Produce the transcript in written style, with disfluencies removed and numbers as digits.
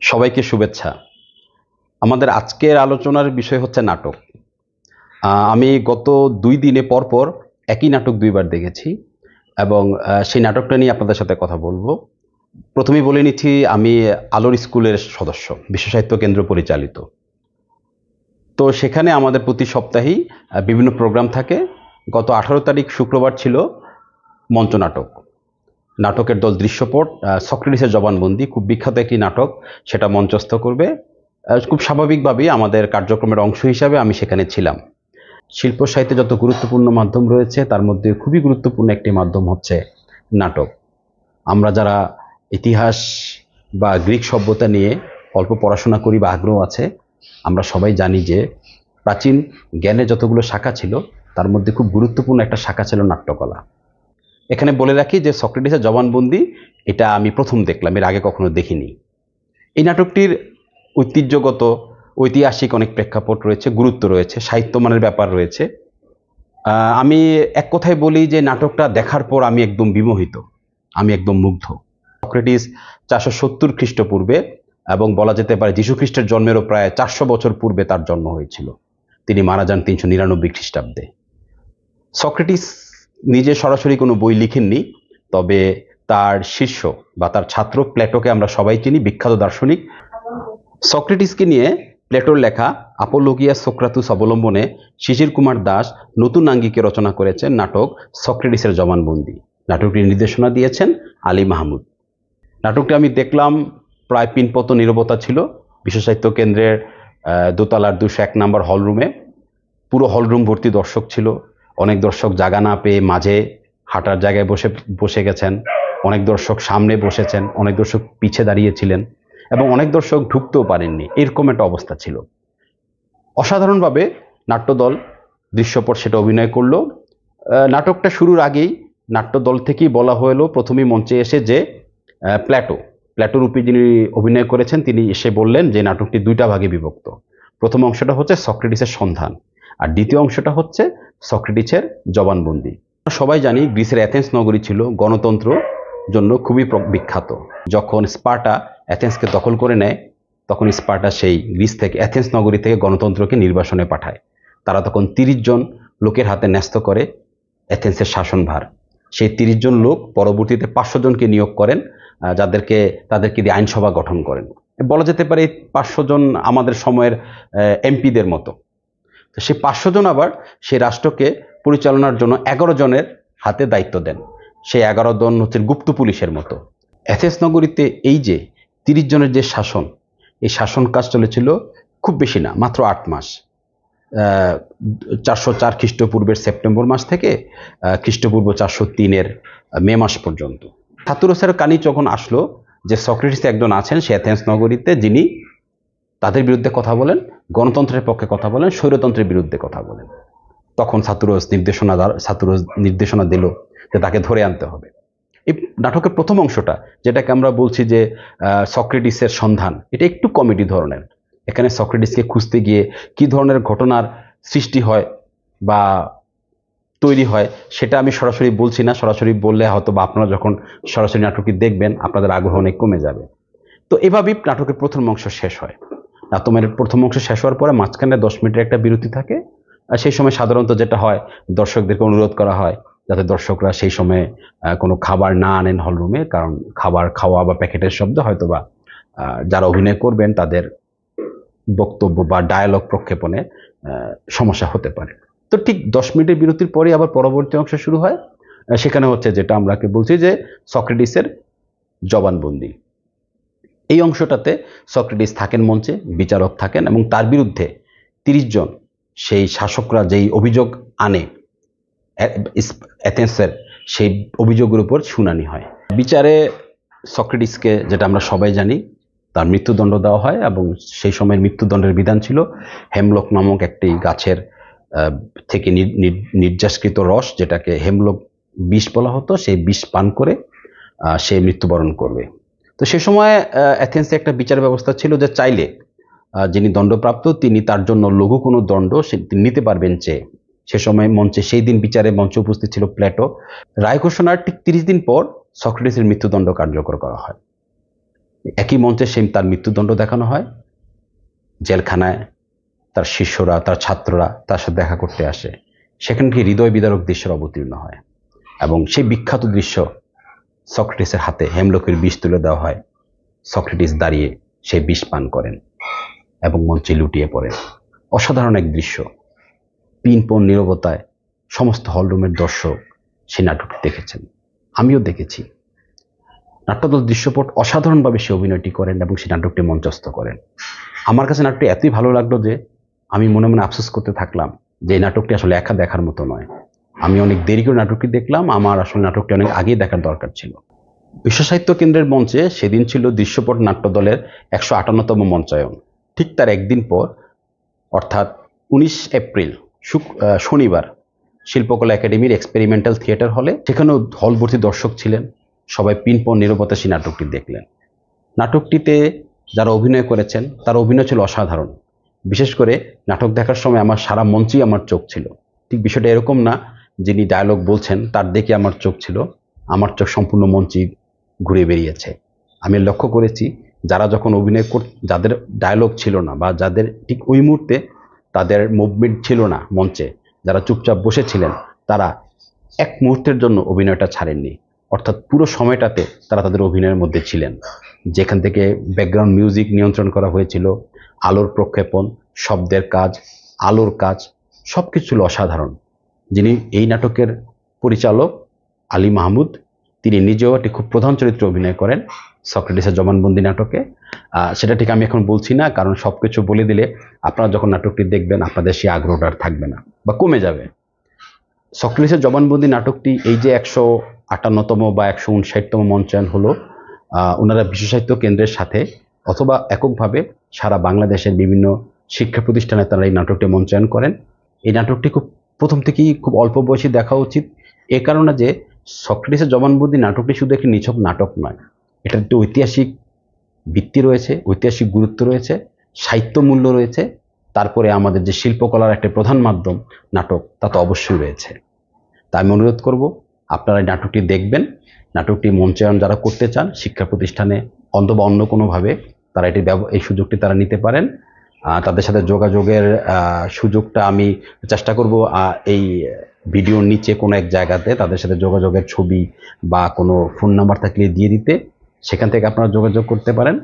সবাইকে শুভেচ্ছা। আমাদের আজকের আলোচনার বিষয় হচ্ছে নাটক। আমি গত ২ দিনে পরপর একই নাটক ২ বার দেখেছি এবং সেই নাটকটা নিয়ে আপনাদের সাথে কথা বলব। প্রথমেই বলে নিচ্ছি আমি আলোর স্কুলের সদস্য, বিশ্ব সাহিত্য কেন্দ্র পরিচালিত। তো সেখানে আমাদের প্রতি সপ্তাহেই বিভিন্ন প্রোগ্রাম থাকে। গত ১৮ তারিখ শুক্রবার ছিল মঞ্চনাটক। নাটকের দল দৃশ্যপট, সক্রেটিসের জবানবন্দি, খুব বিখ্যাত একটি নাটক, সেটা মঞ্চস্থ করবে। খুব স্বাভাবিকভাবেই আমাদের কার্যক্রমের অংশ হিসাবে আমি সেখানে ছিলাম। শিল্প সাহিত্যে যত গুরুত্বপূর্ণ মাধ্যম রয়েছে তার মধ্যে খুবই গুরুত্বপূর্ণ একটি মাধ্যম হচ্ছে নাটক। আমরা যারা ইতিহাস বা গ্রিক সভ্যতা নিয়ে অল্প পড়াশোনা করি বা আগ্রহ আছে, আমরা সবাই জানি যে প্রাচীন জ্ঞানের যতগুলো শাখা ছিল তার মধ্যে খুব গুরুত্বপূর্ণ একটা শাখা ছিল নাট্যকলা। এখানে বলে রাখি যে সক্রেটিসের জবানবন্দি এটা আমি প্রথম দেখলাম, এর আগে কখনো দেখিনি। এই নাটকটির ঐতিহ্যগত ঐতিহাসিক অনেক প্রেক্ষাপট রয়েছে, গুরুত্ব রয়েছে, সাহিত্যমানের ব্যাপার রয়েছে। আমি এক কথায় বলি যে নাটকটা দেখার পর আমি একদম বিমোহিত, আমি একদম মুগ্ধ। সক্রেটিস ৪৭০ খ্রিস্টপূর্বে এবং বলা যেতে পারে যীশুখ্রিস্টের জন্মেরও প্রায় ৪০০ বছর পূর্বে তার জন্ম হয়েছিল। তিনি মারা যান ৩৯৯ খ্রিস্টাব্দে। সক্রেটিস নিজে সরাসরি কোনো বই লিখেননি, তবে তার শিষ্য বা তার ছাত্র প্লেটোকে আমরা সবাই চিনি, বিখ্যাত দার্শনিক। সক্রেটিসকে নিয়ে প্লেটোর লেখা আপোলোগিয়া সোক্রাতুস অবলম্বনে শিশির কুমার দাস নতুন আঙ্গিকে রচনা করেছেন নাটক সক্রেটিসের জবানবন্দি। নাটকটির নির্দেশনা দিয়েছেন আলী মাহমুদ। নাটকটি আমি দেখলাম, প্রায় পিনপত নীরবতা ছিল বিশ্ব সাহিত্য কেন্দ্রের দোতলার ২০১ নম্বর হলরুমে। পুরো হলরুম ভর্তি দর্শক ছিল। অনেক দর্শক জায়গা না পেয়ে মাঝে হাঁটার জায়গায় বসে গেছেন, অনেক দর্শক সামনে বসেছেন, অনেক দর্শক পিছে দাঁড়িয়েছিলেন এবং অনেক দর্শক ঢুকতেও পারেননি, এরকম একটা অবস্থা ছিল। অসাধারণভাবে নাট্যদল দৃশ্যপট সেটা অভিনয় করলো। নাটকটা শুরুর আগেই নাট্যদল থেকেই বলা হলো প্রথমেই মঞ্চে এসে যে প্ল্যাটো রূপে যিনি অভিনয় করেছেন তিনি এসে বললেন যে নাটকটি ২টা ভাগে বিভক্ত। প্রথম অংশটা হচ্ছে সক্রেটিসের সন্ধান আর দ্বিতীয় অংশটা হচ্ছে সক্রেটিসের জবানবন্দি। সবাই জানি গ্রিসের অ্যাথেন্স নগরী ছিল গণতন্ত্র জন্য খুবই বিখ্যাত। যখন স্পার্টা অ্যাথেন্সকে দখল করে নেয় তখন স্পার্টা সেই গ্রিস থেকে অ্যাথেন্স নগরী থেকে গণতন্ত্রকে নির্বাসনে পাঠায়। তারা তখন ৩০ জন লোকের হাতে ন্যস্ত করে অ্যাথেন্সের শাসনভার। সেই ৩০ জন লোক পরবর্তীতে ৫০০ জনকে নিয়োগ করেন, তাদেরকে দিয়ে আইনসভা গঠন করেন। বলা যেতে পারে ৫০০ জন আমাদের সময়ের এমপিদের মতো। তো সেই ৫০০ জন আবার সেই রাষ্ট্রকে পরিচালনার জন্য ১১ জনের হাতে দায়িত্ব দেন। সেই ১১ জন হচ্ছে গুপ্ত পুলিশের মতো। অ্যাথেন্স নগরীতে এই যে ৩০ জনের যে শাসন, এই শাসন কাজ চলেছিল খুব বেশি না, মাত্র ৮ মাস। ৪০৪ খ্রিস্টপূর্বের সেপ্টেম্বর মাস থেকে খ্রিস্টপূর্ব ৪০৩-এর মে মাস পর্যন্ত। সাতুরোসের কানি যখন আসলো যে সক্রেটিস একজন আছেন সে অ্যাথেন্স নগরীতে, যিনি তাদের বিরুদ্ধে কথা বলেন, গণতন্ত্রের পক্ষে কথা বলেন, স্বৈরতন্ত্রের বিরুদ্ধে কথা বলেন, তখন সাতুরোস নির্দেশনা দিল যে তাকে ধরে আনতে হবে। এই নাটকের প্রথম অংশটা, যেটাকে আমরা বলছি যে সক্রেটিসের সন্ধান, এটা একটু কমেডি ধরনের। এখানে সক্রেটিসকে খুঁজতে গিয়ে কি ধরনের ঘটনার সৃষ্টি হয় বা তৈরি হয় সেটা আমি সরাসরি বলছি না। সরাসরি বললে হয়তো বা আপনারা যখন সরাসরি নাটকটি দেখবেন আপনাদের আগ্রহ অনেক কমে যাবে। তো এভাবেই নাটকের প্রথম অংশ শেষ হয়। নাটকের প্রথম অংশ শেষ হওয়ার পরে মাঝখানে 10 মিনিটের একটা বিরতি থাকে। আর সেই সময় সাধারণত যেটা হয়, দর্শকদেরকে অনুরোধ করা হয় যাতে দর্শকরা সেই সময় কোনো খাবার না আনেন হলরুমে, কারণ খাবার খাওয়া বা প্যাকেটের শব্দ হয়তো বা যারা অভিনয় করবেন তাদের বক্তব্য বা ডায়ালগ প্রক্ষেপণে সমস্যা হতে পারে। তো ঠিক 10 মিনিটের বিরতির পরে আবার পরবর্তী অংশ শুরু হয়। সেখানে হচ্ছে যেটা আমরাকে বলছি যে সক্রেটিসের জবানবন্দি। এই অংশটাতে সক্রেটিস থাকেন মঞ্চে, বিচারক থাকেন এবং তার বিরুদ্ধে ৩০ জন সেই শাসকরা যেই অভিযোগ আনে অ্যাথেন্সের, সেই অভিযোগের উপর শুনানি হয়। বিচারে সক্রেটিসকে, যেটা আমরা সবাই জানি, তার মৃত্যুদণ্ড দেওয়া হয় এবং সেই সময়ের মৃত্যুদণ্ডের বিধান ছিল হেমলক নামক একটি গাছের থেকে নির্যাসকৃত রস, যেটাকে হেমলক বিষ বলা হতো, সেই বিষ পান করে সে মৃত্যুবরণ করবে। তো সে সময় অ্যাথেন্সে একটা বিচার ব্যবস্থা ছিল যে চাইলে যিনি দণ্ডপ্রাপ্ত তিনি তার জন্য লঘু কোনো দণ্ড নিতে পারবেন চেয়ে। সে সময় মঞ্চে সেই দিন বিচারে মঞ্চে উপস্থিত ছিল প্লেটো। রায় ঘোষণার ঠিক 30 দিন পর সক্রেটিসের মৃত্যুদণ্ড কার্যকর করা হয়। একই মঞ্চে তার মৃত্যুদণ্ড দেখানো হয়, জেলখানায় তার শিষ্যরা, তার ছাত্ররা তার সাথে দেখা করতে আসে, সেখানে কি হৃদয় বিদারক দৃশ্যের অবতীর্ণ হয়। এবং সেই বিখ্যাত দৃশ্য, সক্রেটিসের হাতে হেমলকের বিষ তুলে দেওয়া হয়, সক্রেটিস দাঁড়িয়ে সেই বিষ পান করেন এবং মঞ্চে লুটিয়ে পড়েন। অসাধারণ এক দৃশ্য। পিনপন নীরবতায় সমস্ত হলরুমের দর্শক সেই নাটকটি দেখেছেন, আমিও দেখেছি। নাট্যদল দৃশ্যপট অসাধারণভাবে সে অভিনয়টি করেন এবং সেই নাটকটি মঞ্চস্থ করেন। আমার কাছে নাটকটি এতই ভালো লাগলো যে আমি মনে মনে আফসোস করতে থাকলাম যে এই নাটকটি আসলে একা দেখার মতো নয়। আমি অনেক দেরি করে নাটকটি দেখলাম, আমার আসলে নাটকটি অনেক আগেই দেখার দরকার ছিল। বিশ্ব সাহিত্য কেন্দ্রের মঞ্চে সেদিন ছিল দৃশ্যপট নাট্যদলের 158তম মঞ্চায়ন। ঠিক তার একদিন পর, অর্থাৎ 19 এপ্রিল শনিবার, শিল্পকলা একাডেমির এক্সপেরিমেন্টাল থিয়েটার হলে, সেখানেও হল ভর্তি দর্শক ছিলেন। সবাই পিনপন নীরবতা সেই নাটকটি দেখলেন। নাটকটিতে যারা অভিনয় করেছেন তার অভিনয় ছিল অসাধারণ। বিশেষ করে নাটক দেখার সময় আমার সারা মঞ্চেই আমার চোখ ছিল। ঠিক বিষয়টা এরকম না যিনি ডায়লগ বলছেন তার দিকে আমার চোখ ছিল, আমার চোখ সম্পূর্ণ মঞ্চেই ঘুরে বেরিয়েছে। আমি লক্ষ্য করেছি যারা যখন যাদের ডায়লগ ছিল না বা যাদের ঠিক ওই মুহূর্তে তাদের মুভমেন্ট ছিল না মঞ্চে, যারা চুপচাপ বসেছিলেন, তারা এক মুহূর্তের জন্য অভিনয়টা ছাড়েননি। অর্থাৎ পুরো সময়টাতে তারা তাদের অভিনয়ের মধ্যে ছিলেন। যেখান থেকে ব্যাকগ্রাউন্ড মিউজিক নিয়ন্ত্রণ করা হয়েছিল, আলোর প্রক্ষেপণ, শব্দের কাজ, আলোর কাজ, সব কিছু ছিল অসাধারণ। যিনি এই নাটকের পরিচালক আলী মাহমুদ, তিনি নিজেও একটি খুব প্রধান চরিত্রে অভিনয় করেন সক্রেটিসের জবানবন্দি নাটকে। সেটা ঠিক আমি এখন বলছি না, কারণ সব কিছু বলে দিলে আপনারা যখন নাটকটি দেখবেন আপনাদের সেই আগ্রহটা আর থাকবে না বা কমে যাবে। সক্রেটিসের জবানবন্দি নাটকটি এই যে 158তম বা 159তম মঞ্চায়ন হলো, ওনারা বিশ্ব সাহিত্য কেন্দ্রের সাথে অথবা এককভাবে সারা বাংলাদেশের বিভিন্ন শিক্ষা প্রতিষ্ঠানে তারা এই নাটকটি মঞ্চায়ন করেন। এই নাটকটি প্রথম থেকেই খুব অল্প বয়সে দেখা উচিত, এ কারণে যে সক্রেটিসের জবানবন্দি নাটকটি শুধু একটি নিছক নাটক নয়, এটার একটি ঐতিহাসিক ভিত্তি রয়েছে, ঐতিহাসিক গুরুত্ব রয়েছে, সাহিত্য মূল্য রয়েছে, তারপরে আমাদের যে শিল্পকলার একটা প্রধান মাধ্যম নাটক, তা তো অবশ্যই রয়েছে। তা আমি অনুরোধ করব আপনারা এই নাটকটি দেখবেন। নাটকটি মঞ্চায়ন যারা করতে চান শিক্ষা প্রতিষ্ঠানে অথবা অন্য কোনোভাবে, তারা এই সুযোগটি তারা নিতে পারেন। তাদের সাথে যোগাযোগের সুযোগটা আমি চেষ্টা করব এই ভিডিওর নিচে কোনো এক জায়গাতে তাদের সাথে যোগাযোগের ছবি বা কোনো ফোন নাম্বার থাকলে দিয়ে দিতে, সেখান থেকে আপনারা যোগাযোগ করতে পারেন।